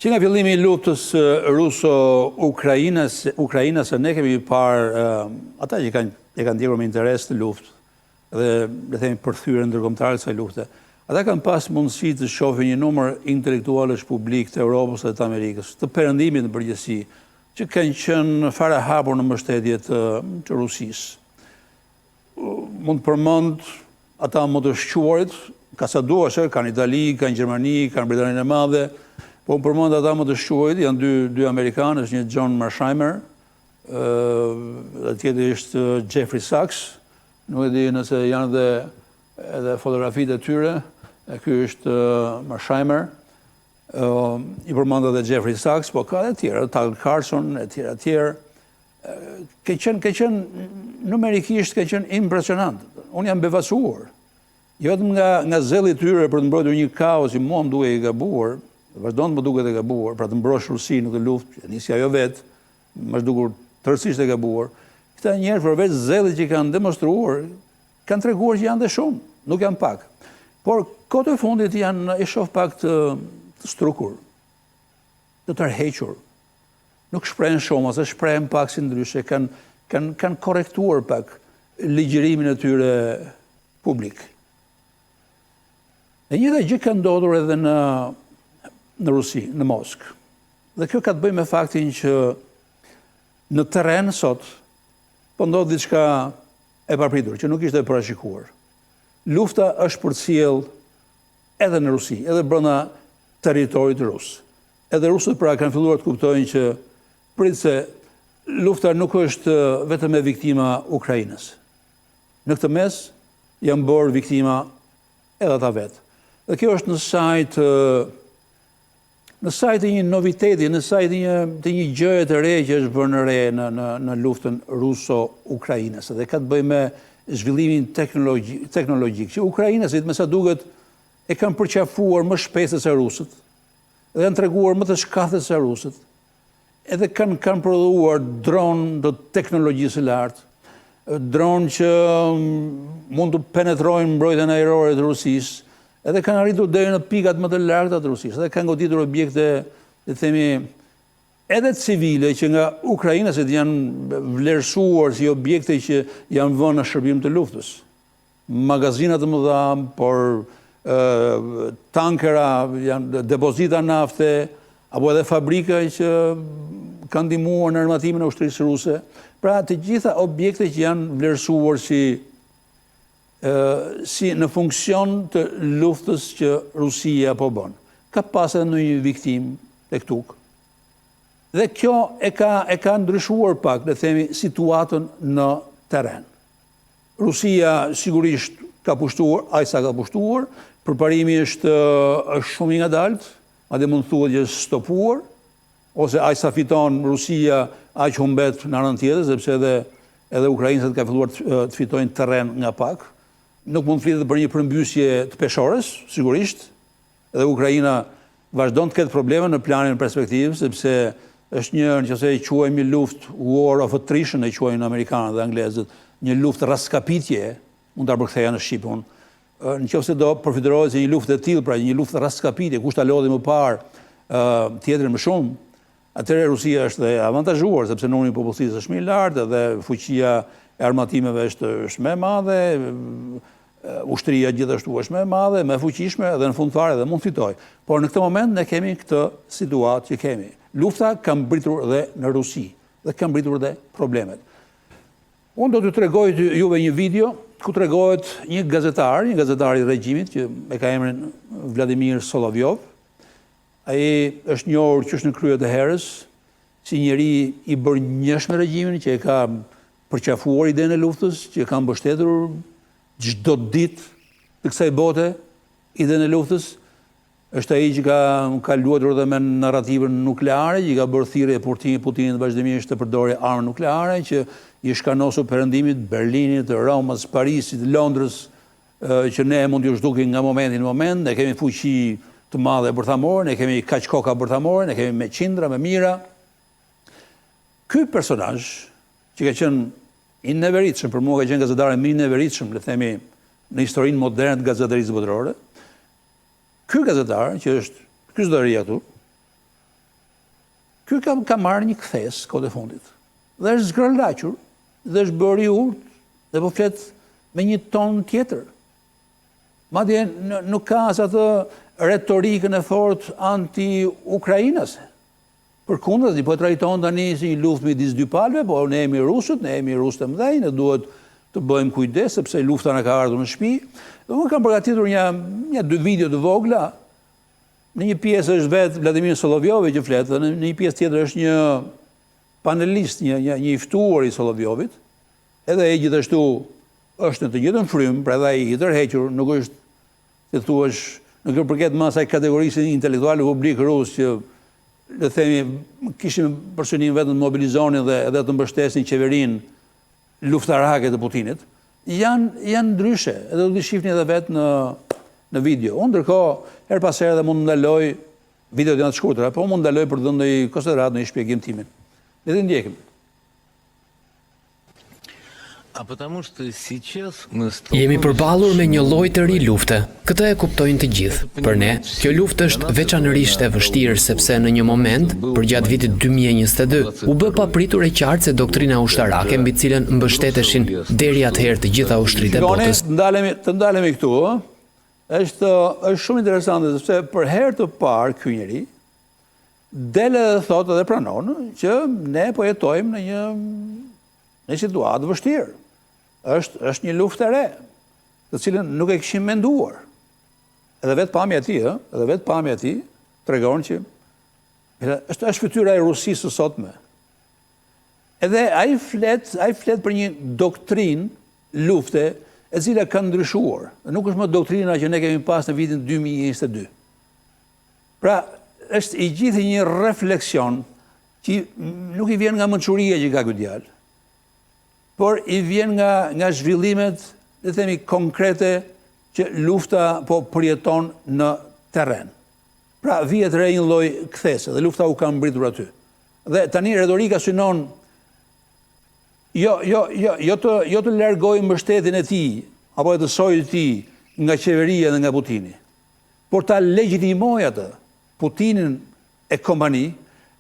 Që nga fillimi I luftës ruso-ukrainase ne kemi parë ata që kanë ndjekur me interes të luftë dhe le themi përthyrën ndërkombëtare të kësaj lufte. Ata kanë pas mundësi të shohin një numër intelektualësh publik të Europës dhe të Amerikës, të perëndimit në përgjithësi, që kanë qenë fare hapur në mbështetje të Rusisë. Mund të përmend ata më të shquarit, ka sa duash, kanë Itali, kanë Gjermani, kanë Britaninë e Madhe, po më përmend ata më të shquarit, janë dy Amerikanë, është një John Mearsheimer, dhe tjetri është Jeffrey Sachs, nuk e di nëse janë edhe fotografitë e tyre, ky është Mearsheimer, I përmend edhe Jeffrey Sachs, po ka edhe tjerë, Tucker Carlson, e tjerë. Ke qenë numerikisht ke qenë impresionant. Unë jam befacuar. Jo vetëm nga zelli I tyre për të mbrojtur një kaos që mua më duke I gabuar, vazhdon të më duket e gabuar, pra të mbrosh Rusinë në këtë luftë, që nisi ajo vetë, më është dukur tërësisht e gabuar. Këta njerëz përveç zellit që kanë demonstruar, kanë treguar që janë dhe shumë, nuk janë pak. Por kohët e fundit janë e shoh pak të strukur, të tërhequr. Nuk shprehen shumë, ose shprehen pak si ndryshe, kanë korrektuar pak ligjërimin e tyre publik. E njëjta gjë ka ndodhur edhe në Rusi, në Moskë. Dhe kjo ka të bëjë me faktin që në terren sot po ndodh diçka e papritur, që nuk ishte e parashikuar. Lufta është përcjell edhe në Rusi, edhe brenda territorit rus. Edhe rusët pra kanë filluar të kuptojnë që prit se lufta nuk është vetëm me viktima Ukrainës. Në këtë mes janë bërë viktima edhe ata vetë. Dhe kjo është në sajt e një noviteti, në sajt e një gjëje të re që është bërë në re në luftën ruso-ukrainase. Dhe ka të bëjë me zhvillimin teknologjik, që ukrainasit me sa duket e kanë përqafuar më shpejt se rusët, dhe kanë treguar më të shkathet se rusët, edhe kanë prodhuar dronë të teknologjisë së lartë, dronë që mund të penetrojnë mbrojtjen ajrore të Rusisë, edhe kanë arritur deri në pikat më të larta të Rusisë, edhe kanë goditur objekte, le themi, edhe civile që nga ukrainasit janë vlerësuar si objekte që janë vënë në shërbim të luftës. Magazina të mëdha, por tankera, janë depozita nafte, apo edhe fabrika që kanë ndihmuar në armatimin e ushtrisë ruse. Pra të gjitha objekte që janë vlerësuar si në funksion të luftës që Rusia po bën. Ka pas edhe një viktim tek tuk. Dhe kjo e ka ndryshuar pak, le themi, situatën në terren. Rusia sigurisht ka pushtuar, aq sa ka pushtuar, përparimi është shumë I ngadalt, madje mund thuhet që është stopuar, ose aq sa fiton Rusia, aq humbet në anën tjetër, sepse edhe ukrainësit ka filluar të fitojnë terren nga pak. Nuk mund të flitet për një përmbysje të peshores, sigurisht, edhe Ukraina vazhdon të ketë probleme në planin perspektiv, sepse është nëse e quajmë luftë war of attrition, e quajnë amerikanët dhe anglezët, një luftë raskapitje, mund ta përktheja në shqipun. Nëse do përfituohet se një luftë e tillë, pra një luftë raskapitje, kush ta lodhi më parë, tjetrin më shumë, atëherë Rusia është dhe avantazhuar, sepse numri I popullsisë është më I lartë dhe fuqia e armatimeve është më e madhe, ushtria gjithashtu është më e madhe, më e fuqishme dhe në fund fare dhe mund fitoj. Por në këtë moment ne kemi këtë situatë që kemi. Lufta ka mbritur dhe në Rusi dhe ka mbritur dhe problemet. Unë do t'ju tregoj juve një video ku tregohet një gazetar I regjimit që e ka emrin Vladimir Solovjov. Ai është njohur qysh në kryet e herës si njeri I bërnjësh me regjimin që e ka përqafuar idenë e luftës, që ka mbështetur çdo ditë të kësaj bote idenë e luftës. Është ai që ka luajtur edhe me narrativën nukleare, që ka bërë thirrje Putinit vazhdimisht të përdorë armë nukleare, që I shkanosur perëndimit Berlinit, Romës, Parisit, Londrës, që ne mund t'ju zhdukim nga momenti në moment, ne kemi fuqi të madhe bërthamore, ne kemi kaq koka bërthamore, ne kemi me qindra, me mira. Ky personazh që ka qenë I neveritshëm, për mua ka qenë gazetari më I neveritshëm, le themi, në historinë moderne të gazeterisë botërore. Ky gazetar, që është ky zotëria këtu, Ky ka marrë një kthes kohë e fundit. Dhe është zgërlaqur, dhe është bërë i urtë, dhe po flet me një ton tjetër. Madje nuk ka as atë retorikën e fortë anti-ukrainase. Përkundër, po e trajton tani si një luftë midis dy palëve, po ne jemi rusët, ne jemi rusë të mëdhenj, ne duhet të bëjmë kujdes sepse lufta na ka ardhur në shtëpi. Dhe unë kam përgatitur një dy video të vogla. Në një pjesë është vetë Vladimir Solovjovi që flet, dhe në një pjesë tjetër është një panelist, një i ftuar i Solovjovit. Edhe ai gjithashtu është në të njëjtën frymë, pra edhe ai i tërhequr, nuk është, si thuash, nuk i përket më asaj kategorisë intelektuale publik rus që le themi kishim për synim vetëm të mobilizonin dhe edhe të mbështesin qeverinë luftarake të Putinit, janë ndryshe, edhe do t'i shihni edhe vetë në video. Unë ndërkohë, her pas here dhe mund të ndaloj videot janë të shkurtra, po mund të ndaloj për të dhënë ndonjë konsiderat, ndonjë shpjegim timin. Le të ndjekim. Jemi përballur me një lloj të ri lufte. Këtë e kuptojnë të gjithë. Për ne, kjo luftë është veçanërisht e vështirë sepse në një moment, përgjatë vitit 2022, u bë papritur e qartë se doktrina ushtarake mbi të cilën mbështeteshin deri atëherë të gjitha ushtritë e botës. Të ndalemi këtu, është shumë interesante sepse për herë të parë ky njeri del dhe thotë dhe pranon që ne po jetojmë në një situatë vështirë. Është një luftë e re, të cilën nuk e kishim menduar. Edhe vetë pamja e tij tregon që është fytyra e Rusisë së sotme. Edhe ai flet për një doktrinë lufte e cila ka ndryshuar. Nuk është më doktrina që ne kemi pas në vitin 2022. Pra, është i gjithë një refleksion që nuk i vjen nga mençuria që ka ky djalë, por i vjen nga zhvillimet, le të themi, konkrete që lufta po përjeton në terren. Pra, vihet re një lloj kthese dhe lufta u ka mbritur aty. Dhe tani retorika synon jo të largojë mbështetjen e tij apo të sojë ti nga qeveria dhe nga Putini, por ta legjitimojë atë Putinin e kompani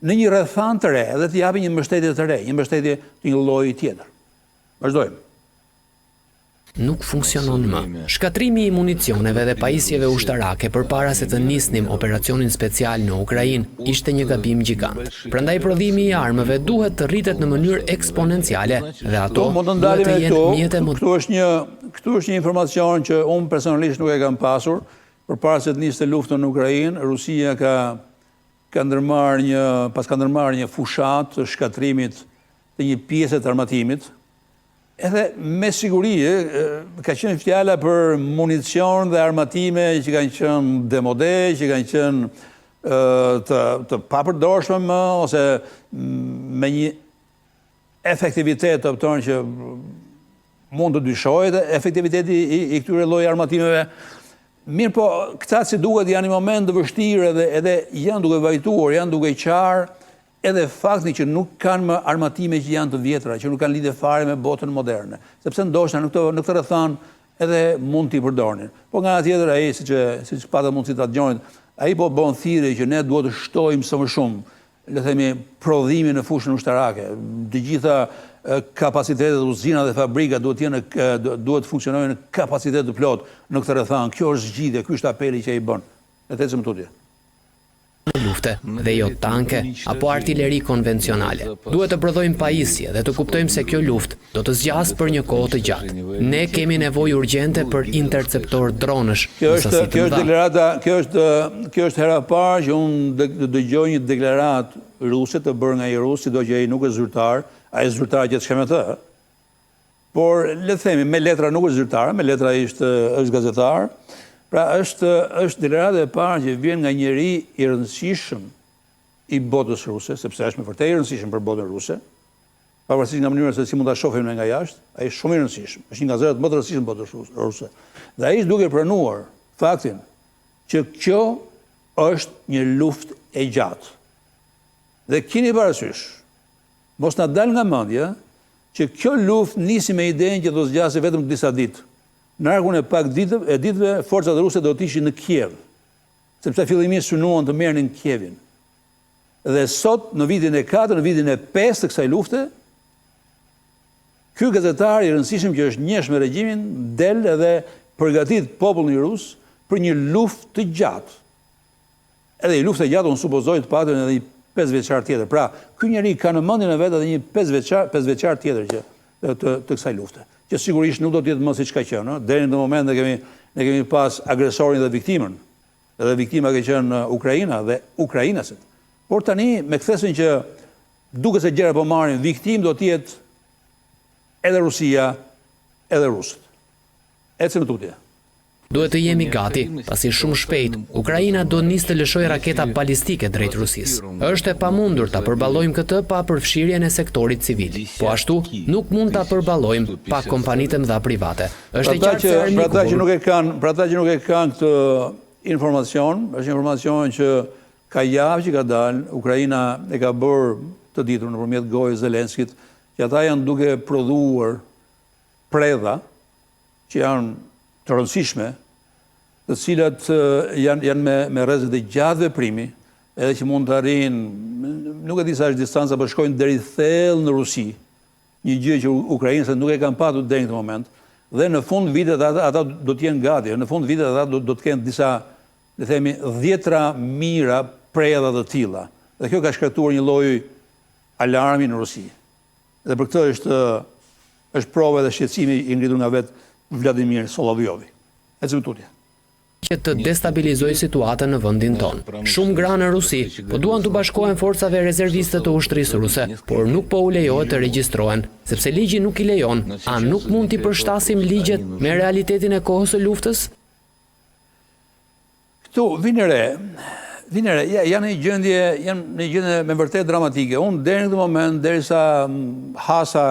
në një rrethant të re dhe të japë një mbështetje të re, një mbështetje të një lloji tjetër. Vazhdojmë. Nuk funksionon më. Shkatrimi i municioneve dhe pajisjeve ushtarake përpara se të nisnim operacionin special në Ukrainë ishte një gabim gjigant. Prandaj prodhimi i armëve duhet të rritet në mënyrë eksponenciale dhe ato duhet të jenë mjete më. Këtu është një informacion që unë personalisht nuk e kam pasur. Përpara se të niste luftën në Ukrainë, Rusia ka ndërmarrë një fushat të shkatrimit të një pjese të armatimit. Edhe me siguri ka qenë fjala për municion dhe armatime që kanë qenë demode, që kanë qenë të papërdorshme më, ose me një efektivitet të opton që mund të dyshohet, efektiviteti i këtyre lloj armatimeve. Mirë po, këta si duket janë një moment të vështirë edhe janë duke vajtuar, janë duke qarë, edhe fakti që nuk kanë më armatime që janë të vjetra, që nuk kanë lidhje fare me botën moderne. Sepse ndoshta në këtë rrethon edhe mund t'i përdornin. Po nga ana tjetër ai siç patë mundësi ta dëgjojnë, ai po bën thirrje që ne duhet të shtojmë së më shumë, le themi, prodhimin në fushën ushtarake. Të gjitha kapacitetet, uzinat dhe fabrikat duhet të funksionojnë në kapacitet të plot në këtë rrethon. Kjo është zgjidhja, ky është apeli që ai bën. Le të ecim tutje. Lufte dhe jo tanke apo artilleri konvencionale. Duhet të prodhojmë pajisje dhe të kuptojmë se kjo luftë do të zgjasë për një kohë të gjatë. Ne kemi nevojë urgjente për interceptor dronësh. Kjo është hera parë që unë dëgjoj një deklaratë ruse të bërë nga një rus, sido që ai nuk është zyrtar, ai është zyrtar që të shkem atë. Por le të themi, me letra nuk është zyrtar, me letra është gazetar. Pra është deklarata e parë që vjen nga njeri i rëndësishëm i botës ruse, sepse është me vërtet i rëndësishëm për botën ruse, pavarësisht nga mënyra se si mund ta shohim ne nga jashtë, ai është shumë i rëndësishëm, është një nga zërat më të rëndësishëm botës ruse. Dhe ai është duke pranuar faktin që kjo është një luftë e gjatë. Dhe keni parasysh, mos na dal nga mendja që kjo luftë nisi me idenë që do zgjasë vetëm disa ditë. Në arkun e pak ditëve, forcat ruse do të ishin në Kiev, sepse fillimisht synuan të merrnin Kievin. Dhe sot, në vitin e 4, në vitin e 5 të kësaj lufte, ky gazetar i rëndësishëm që është njësh me regjimin, del edhe përgatit popullin rus për një luftë të gjatë. Edhe i luftë të gjatë, unë supozoj të patën edhe një 5 vjeçar tjetër. Pra, ky njeri ka në mendjen e vet edhe një 5 vjeçar tjetër që të kësaj lufte. Që sigurisht nuk do të jetë më siç ka qenë, deri në moment ne kemi pas agresorin dhe viktimën. Edhe viktima ka qenë Ukraina dhe ukrainasët. Por tani me kthesin që duket se gjëra po marrin, viktim do të jetë edhe Rusia, edhe rusët. Ecën në tutje. Duhet të jemi gati, pasi shumë shpejt, Ukraina do nisë të lëshojë raketa balistike drejt Rusisë. Është e pamundur ta përballojmë këtë pa përfshirjen e sektorit civil. Po ashtu, nuk mund ta përballojmë pa kompanitë mëdha private. Është e qartë se për ata që nuk e kanë këtë informacion, është informacion që ka javë që ka dalë, Ukraina e ka bërë të ditur nëpërmjet gojës Zelenskit, që ata janë duke prodhuar predha që janë të rëndësishme, të cilat janë me rrezikë të gjatë veprimi, edhe që mund të arrijnë, nuk e di sa është distanca, por shkojnë deri thellë në Rusi, një gjë që ukrainësit nuk e kanë patur deri në këtë moment, dhe në fund vitet ata do të jenë gati, në fund vitet ata do të kenë disa, le themi, 10 mira predha të tilla. Dhe kjo ka shkaktuar një lloj alarmi në Rusi. Dhe për këtë është provë dhe shqetësimi i ngritur nga vetë Vladimir Solovjovi. Ecëm tutje. Që të destabilizojë situatën në vendin tonë. Shumë gra në Rusi, po duan të bashkohen forcave rezerviste të ushtrisë ruse, por nuk po u lejohet të regjistrohen, sepse ligji nuk i lejon. A nuk mund t'i përshtasim ligjet me realitetin e kohës së luftës? Këtu vinë re, janë një gjendje me vërtet dramatike. Unë deri në këtë moment, derisa hasa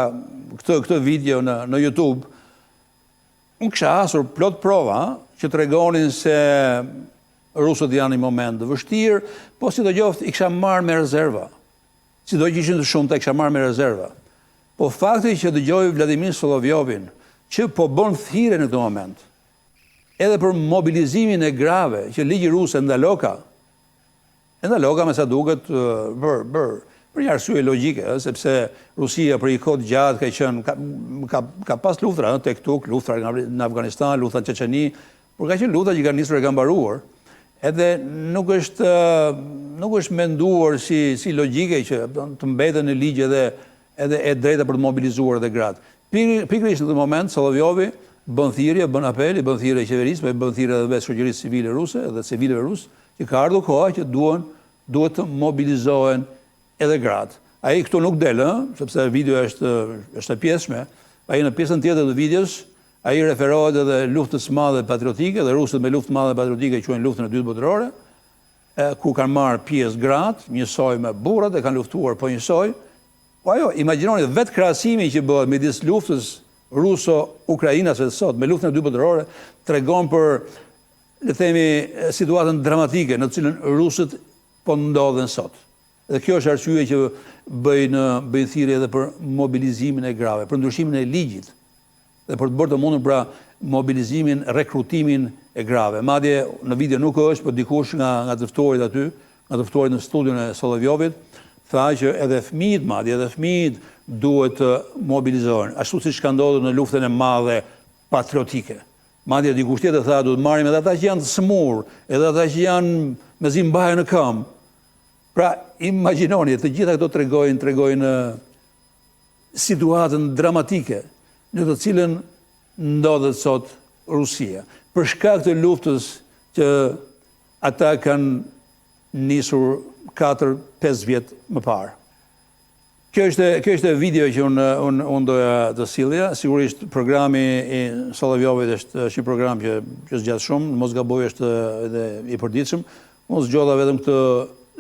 këtë video në YouTube, unë kisha hasur plot prova që të regonin se rusët janë një moment të vështirë, po si do qoftë i kisha marrë me rezerva. Si do që ishin të shumta, i kisha marrë me rezerva. Po fakti që dëgjoj Vladimir Solovjovin, që po bën thirrje në këtë moment, edhe për mobilizimin e grave që ligji rus e ndaloka me sa duket për një arsye logjike, sepse Rusia për një kohë gjatë ka pas luftra tek tuk, luftra në Afganistan, luftra në Çeçeni, por ka qenë luftra që kanë nisur e kanë mbaruar. Edhe nuk është menduar si logjike që të mbeten në ligj edhe e drejta për të mobilizuar edhe gratë. Pikërisht në këtë moment Solovjovi bën thirrje, bën apel, bën thirrje qeverisë, bën thirrje edhe shoqërisë civile ruse dhe civilëve rusë, që ka ardhur koha që duhet të mobilizohen edhe gratë. Ai këtu nuk del, sepse video është e pjesshme. Ai në pjesën tjetër të videos, ai referohet edhe luftës së madhe patriotike, dhe rusët me luftë të madhe patriotike quajnë luftën e dytë botërore, ku kanë marrë pjesë gratë, njësoj me burrat e kanë luftuar po njësoj. Po ajo, imagjinoni vetë krahasimi që bëhet midis luftës ruso-ukrainase sot me luftën e dytë botërore tregon për, le themi, situatën dramatike në të cilën rusët po ndodhen sot. Dhe kjo është arsye që bëjnë thirrje edhe për mobilizimin e grave, për ndryshimin e ligjit, dhe për të bërë të mundur pra mobilizimin, rekrutimin e grave. Madje në video nuk është, por dikush nga të ftuarit aty, nga të ftuarit në studion e Solovjovit, tha që edhe fëmijët duhet të mobilizohen, ashtu siç ka ndodhur në luftën e madhe patriotike. Madje dikush tjetër tha duhet marrim edhe ata që janë të smur, edhe ata që janë me zimbaje në këmbë. Pra, imagjinoni, të gjitha këto tregojnë situatën dramatike në të cilën ndodhet sot Rusia. Për shkak të luftës që ata kanë nisur 4-5 vjet më parë. Kjo është video që unë doja të sillja. Sigurisht programi i Solovjovit është një program që zgjat shumë, mos gaboj është edhe i përditshëm. Unë zgjodha vetëm këtë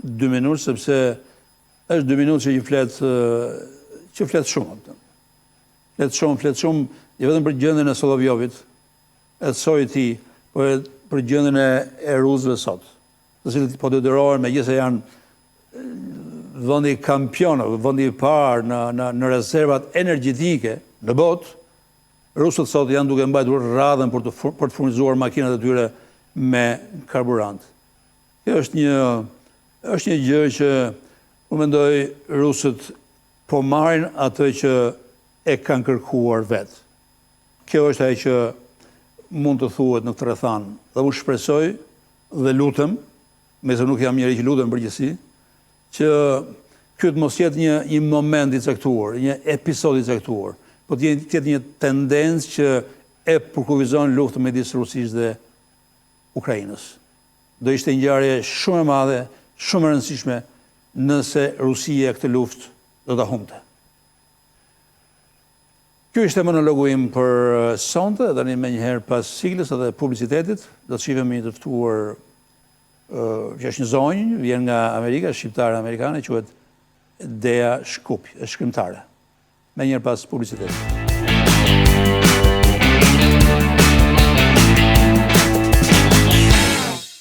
2 minutë, sepse është 2 minutë që flet shumë. Flet shumë, jo vetëm për gjendjen e Solovjovit, e soi ti, por për gjendjen e rusëve sot, të cilët po detyrohen, megjithëse janë vendi kampion, vendi i parë në rezervat energjetike në botë, rusët sot janë duke mbajtur radhën për të furnizuar makinat e tyre me karburant. Kjo është një gjë që Unë mendoj rusët po marrin atë që e kanë kërkuar vetë. Kjo është ajo që mund të thuhet në këtë rrethan. Dhe unë shpresoj dhe lutem, mese nuk jam njëri që lutem përgjithësi, që ky të mos jetë një moment i caktuar, një episod i caktuar, po të jetë një tendencë që e përkufizon luftën midis Rusisë dhe Ukrainës. Do ishte një ngjarje shumë e madhe, shumë e rëndësishme nëse Rusia këtë luftë do ta humbte. Ky ishte monologu im për sonte, tani menjëherë pas siglës edhe publicitetit, do të shihemi një të ftuar që është një zonjë, vjen nga Amerika, shqiptare amerikane, quhet Dea Shkupi, është shkrimtare. Menjëherë pas publicitetit.